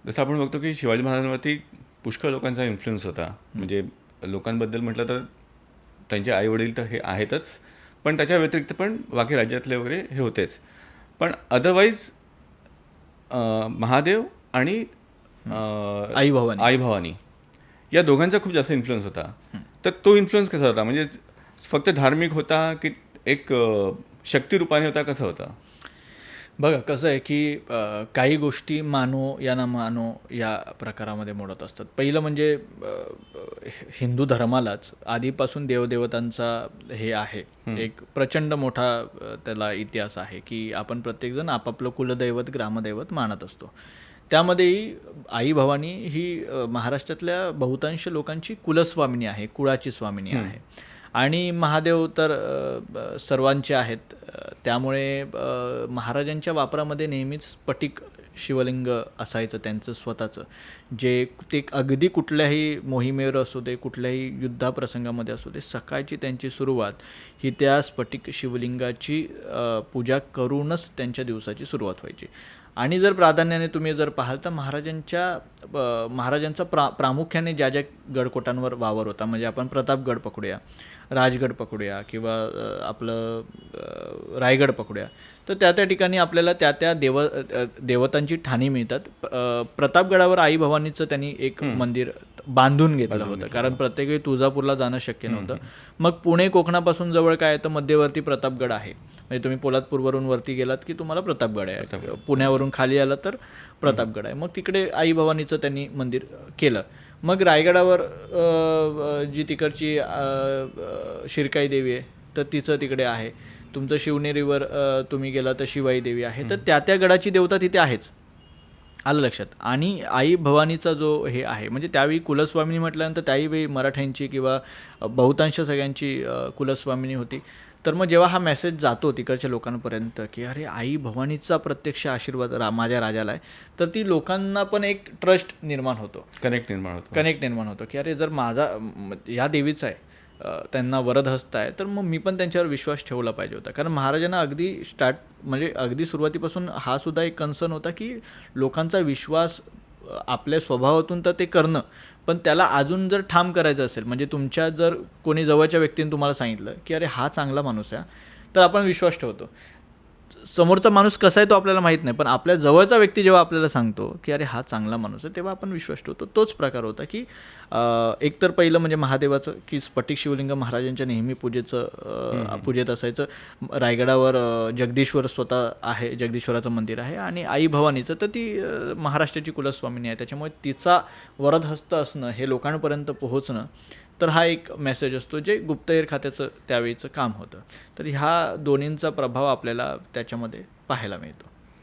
जसं आपण बघतो की शिवाजी महाराजांवरती पुष्कळ लोकांचा इन्फ्लुएन्स होता. म्हणजे लोकांबद्दल म्हटलं तर त्यांचे आई वडील तर हे आहेतच, पण त्याच्या व्यतिरिक्त पण बाकी राज्यातले वगैरे हे होतेच. पण अदरवाईज महादेव आणि आई भवानी. आई भवानी या दोघांचा खूप जास्त इन्फ्लुएन्स होता. तर तो इन्फ्लुएन्स कसा होता, म्हणजे फक्त धार्मिक होता की एक शक्तिरूपाने होता, कसा होता? बघा कसं आहे की काही गोष्टी मानो या ना मानो या प्रकारामध्ये मोडत असतात. पहिलं म्हणजे हिंदू धर्मालाच आधीपासून देवदेवतांचा हे आहे, एक प्रचंड मोठा त्याला इतिहास आहे की आपण प्रत्येकजण आपापलं कुलदैवत ग्रामदैवत मानत असतो. त्यामध्येही आई भवानी ही महाराष्ट्रातल्या बहुतांश लोकांची कुलस्वामिनी आहे, कुळाची स्वामिनी आहे. आणि महादेव तर सर्वांचे आहेत. त्यामुळे महाराजांच्या वापरामध्ये नेहमीच स्फटिक शिवलिंग असायचं त्यांचं स्वतःचं, जे ते अगदी कुठल्याही मोहिमेवर असू दे, कुठल्याही युद्धाप्रसंगामध्ये असू दे, सकाळची त्यांची सुरुवात ही त्या स्फटिक शिवलिंगाची पूजा करूनच त्यांच्या दिवसाची सुरुवात व्हायची. आणि जर प्राधान्याने तुम्ही जर पाहाल तर महाराजांचा प्रामुख्याने ज्या ज्या गडकोटांवर वावर होता, म्हणजे आपण प्रतापगड पकडूया, राजगड पकडूया किंवा आपलं रायगड पकडूया, तर त्या त्या ठिकाणी आपल्याला त्या त्या देवतांची ठाणी मिळतात. प्रतापगडावर आई भवानीचं त्यांनी एक मंदिर बांधून घेतलं होतं, कारण प्रत्येक वेळी तुळजापूरला जाणं शक्य नव्हतं. मग पुणे कोकणापासून जवळ काय तर मध्यवर्ती प्रतापगड आहे. म्हणजे तुम्ही पोलादपूरवरून वरती गेलात की तुम्हाला प्रतापगड आहे, पुण्यावरून खाली आला तर प्रतापगड आहे. मग तिकडे आई भवानीचं त्यांनी मंदिर केलं. मग रायगडावर जी तिकडची शिरकाई देवी आहे तर तिचं तिकडे आहे. तुमचं शिवनेरीवर तुम्ही गेला तर शिवाई देवी आहे. तर त्या त्या गडाची देवता तिथे आहेच, आलं लक्षात. आणि आई भवानीचा जो हे आहे, म्हणजे त्यावेळी कुलस्वामिनी म्हटल्यानंतर त्यावेळी मराठ्यांची किंवा बहुतांश सगळ्यांची कुलस्वामिनी होती. तर मग जेव्हा हा मेसेज जातो तिकडच्या लोकांपर्यंत की अरे आई भवानीचा प्रत्यक्ष आशीर्वाद माझ्या राजाला आहे, तर ती लोकांना पण एक ट्रस्ट निर्माण होतो, कनेक्ट निर्माण होतो की अरे जर माझा या देवीचा आहे, त्यांना वरदहस्त आहे, तर मग मी पण त्यांच्यावर विश्वास ठेवला पाहिजे होता. कारण महाराजांना अगदी म्हणजे अगदी सुरुवातीपासून हा सुद्धा एक कन्सर्न होता की लोकांचा विश्वास आपल्या स्वभावातून तर ते करणं, पण त्याला अजून जर ठाम करायचं असेल, म्हणजे तुमच्या जर कोणी जवळच्या व्यक्तीने तुम्हाला सांगितलं की अरे हा चांगला माणूस आहे, तर आपण विश्वास ठेवतो. समोरचा माणूस कसा आहे तो आपल्याला माहीत नाही, पण आपल्या जवळचा व्यक्ती जेव्हा आपल्याला सांगतो की अरे हा चांगला माणूस आहे, तेव्हा आपण विश्वास ठेवतो. तोच प्रकार होता की एकतर पहिलं म्हणजे महादेवाचं की स्फटिक शिवलिंग महाराजांच्या नेहमी पूजेत असायचं. रायगडावर जगदीश्वर स्वतः आहे, जगदीश्वराचं मंदिर आहे. आणि आई भवानीचं तर ती महाराष्ट्राची कुलस्वामिनी आहे, त्याच्यामुळे तिचा वरदहस्त असणं हे लोकांपर्यंत पोहोचणं, तर हा एक मेसेज असतो जे गुप्तहेर खात्याचं त्यावेळीचं काम होतं. तर ह्या दोन्हींचा प्रभाव आपल्याला त्याच्यामध्ये पाहायला मिळतो.